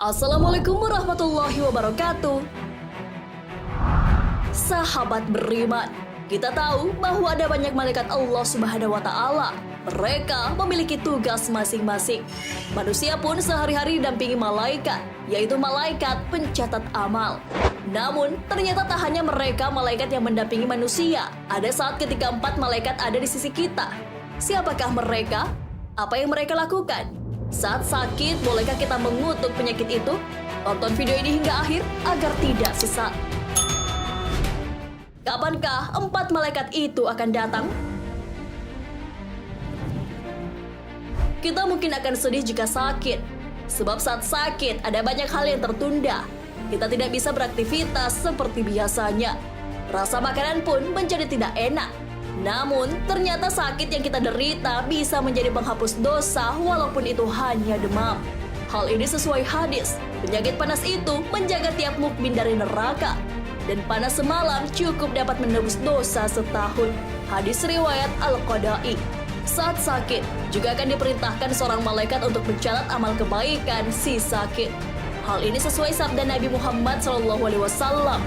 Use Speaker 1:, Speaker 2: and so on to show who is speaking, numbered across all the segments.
Speaker 1: Assalamualaikum warahmatullahi wabarakatuh. Sahabat beriman, kita tahu bahwa ada banyak malaikat Allah Subhanahu wa Ta'ala. Mereka memiliki tugas masing-masing. Manusia pun sehari-hari didampingi malaikat, yaitu malaikat pencatat amal. Namun, ternyata tak hanya mereka malaikat yang mendampingi manusia. Ada saat ketika 4 malaikat ada di sisi kita. Siapakah mereka? Apa yang mereka lakukan? Saat sakit, bolehkah kita mengutuk penyakit itu? Tonton video ini hingga akhir agar tidak sesat. Kapankah 4 malaikat itu akan datang? Kita mungkin akan sedih jika sakit. Sebab saat sakit ada banyak hal yang tertunda. Kita tidak bisa beraktivitas seperti biasanya. Rasa makanan pun menjadi tidak enak. Namun, ternyata sakit yang kita derita bisa menjadi penghapus dosa walaupun itu hanya demam. Hal ini sesuai hadis. Penyakit panas itu menjaga tiap mukmin dari neraka. Dan panas semalam cukup dapat menebus dosa setahun. Hadis riwayat Al-Qadai. Saat sakit, juga akan diperintahkan seorang malaikat untuk mencatat amal kebaikan si sakit. Hal ini sesuai sabda Nabi Muhammad SAW.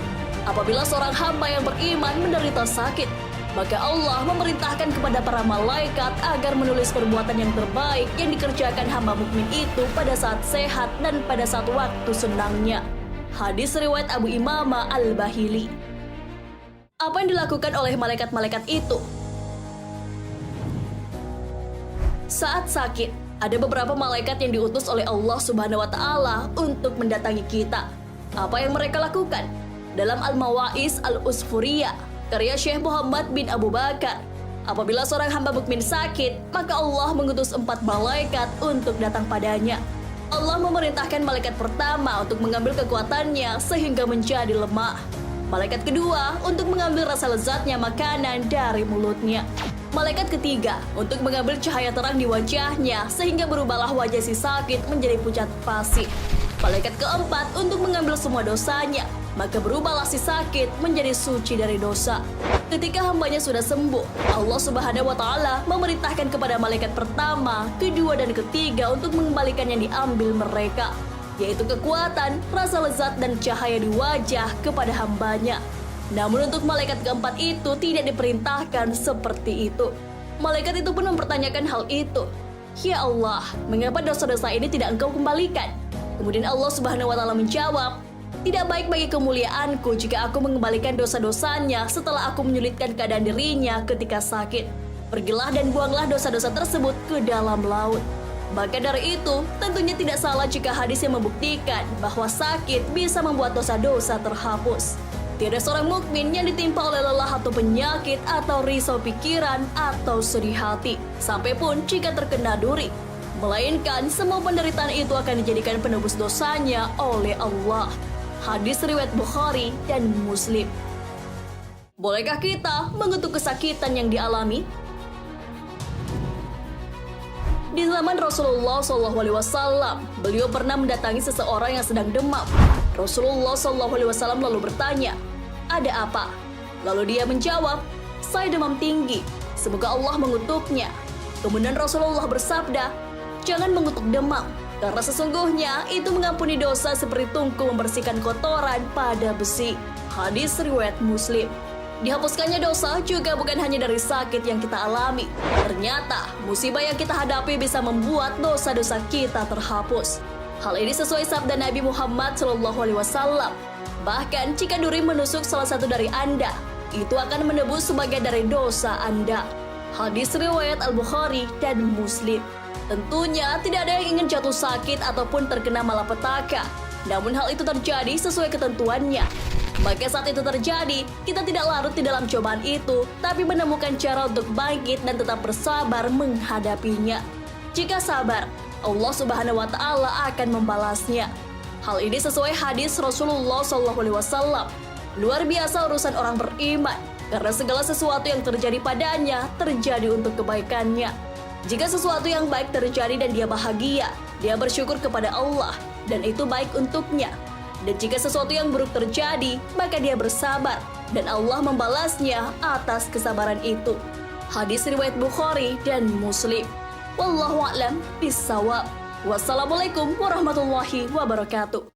Speaker 1: Apabila seorang hamba yang beriman menderita sakit, maka Allah memerintahkan kepada para malaikat agar menulis perbuatan yang terbaik yang dikerjakan hamba mukmin itu pada saat sehat dan pada saat waktu senangnya. Hadis riwayat Abu Imamah Al-Bahili. Apa yang dilakukan oleh malaikat-malaikat itu? Saat sakit, ada beberapa malaikat yang diutus oleh Allah Subhanahu wa Ta'ala untuk mendatangi kita. Apa yang mereka lakukan? Dalam Al-Mawa'is Al-Usfuriyah, karya Syekh Muhammad bin Abu Bakar, apabila seorang hamba mukmin sakit, maka Allah mengutus 4 malaikat untuk datang padanya. Allah memerintahkan malaikat pertama untuk mengambil kekuatannya sehingga menjadi lemah. Malaikat kedua untuk mengambil rasa lezatnya makanan dari mulutnya. Malaikat ketiga untuk mengambil cahaya terang di wajahnya sehingga berubahlah wajah si sakit menjadi pucat pasi. Malaikat keempat untuk mengambil semua dosanya, maka berubahlah si sakit menjadi suci dari dosa. Ketika hambanya sudah sembuh, Allah Subhanahu wa Ta'ala memerintahkan kepada malaikat pertama, kedua, dan ketiga untuk mengembalikan yang diambil mereka, yaitu kekuatan, rasa lezat, dan cahaya di wajah kepada hambanya. Namun untuk malaikat keempat itu tidak diperintahkan seperti itu. Malaikat itu pun mempertanyakan hal itu. Ya Allah, mengapa dosa-dosa ini tidak Engkau kembalikan? Kemudian Allah Subhanahu wa Ta'ala menjawab, tidak baik bagi kemuliaanku jika aku mengembalikan dosa-dosanya setelah aku menyulitkan keadaan dirinya ketika sakit. Pergilah dan buanglah dosa-dosa tersebut ke dalam laut. Maka dari itu, tentunya tidak salah jika hadis yang membuktikan bahwa sakit bisa membuat dosa-dosa terhapus. Tiada seorang mukmin yang ditimpa oleh lelah atau penyakit atau risau pikiran atau sedih hati, sampai pun jika terkena duri. Melainkan semua penderitaan itu akan dijadikan penebus dosanya oleh Allah. Hadis riwayat Bukhari dan Muslim. Bolehkah kita mengutuk kesakitan yang dialami? Di zaman Rasulullah SAW, beliau pernah mendatangi seseorang yang sedang demam. Rasulullah SAW lalu bertanya, "Ada apa?" Lalu dia menjawab, "Saya demam tinggi, semoga Allah mengutuknya." Kemudian Rasulullah bersabda, "Jangan mengutuk demam, karena sesungguhnya itu mengampuni dosa seperti tungku membersihkan kotoran pada besi." Hadis riwayat Muslim. Dihapuskannya dosa juga bukan hanya dari sakit yang kita alami. Ternyata musibah yang kita hadapi bisa membuat dosa-dosa kita terhapus. Hal ini sesuai sabda Nabi Muhammad SAW. Bahkan jika duri menusuk salah satu dari Anda, itu akan menebus sebagian dari dosa Anda. Hadis riwayat Al-Bukhari dan Muslim. Tentunya tidak ada yang ingin jatuh sakit ataupun terkena malapetaka. Namun hal itu terjadi sesuai ketentuannya. Maka saat itu terjadi, kita tidak larut di dalam cobaan itu, tapi menemukan cara untuk bangkit dan tetap bersabar menghadapinya. Jika sabar, Allah Subhanahu wa Ta'ala akan membalasnya. Hal ini sesuai hadis Rasulullah SAW. Luar biasa urusan orang beriman, karena segala sesuatu yang terjadi padanya terjadi untuk kebaikannya. Jika sesuatu yang baik terjadi dan dia bahagia, dia bersyukur kepada Allah, dan itu baik untuknya. Dan jika sesuatu yang buruk terjadi, maka dia bersabar, dan Allah membalasnya atas kesabaran itu. Hadis riwayat Bukhari dan Muslim. Wallahu a'lam bishawab. Wassalamualaikum warahmatullahi wabarakatuh.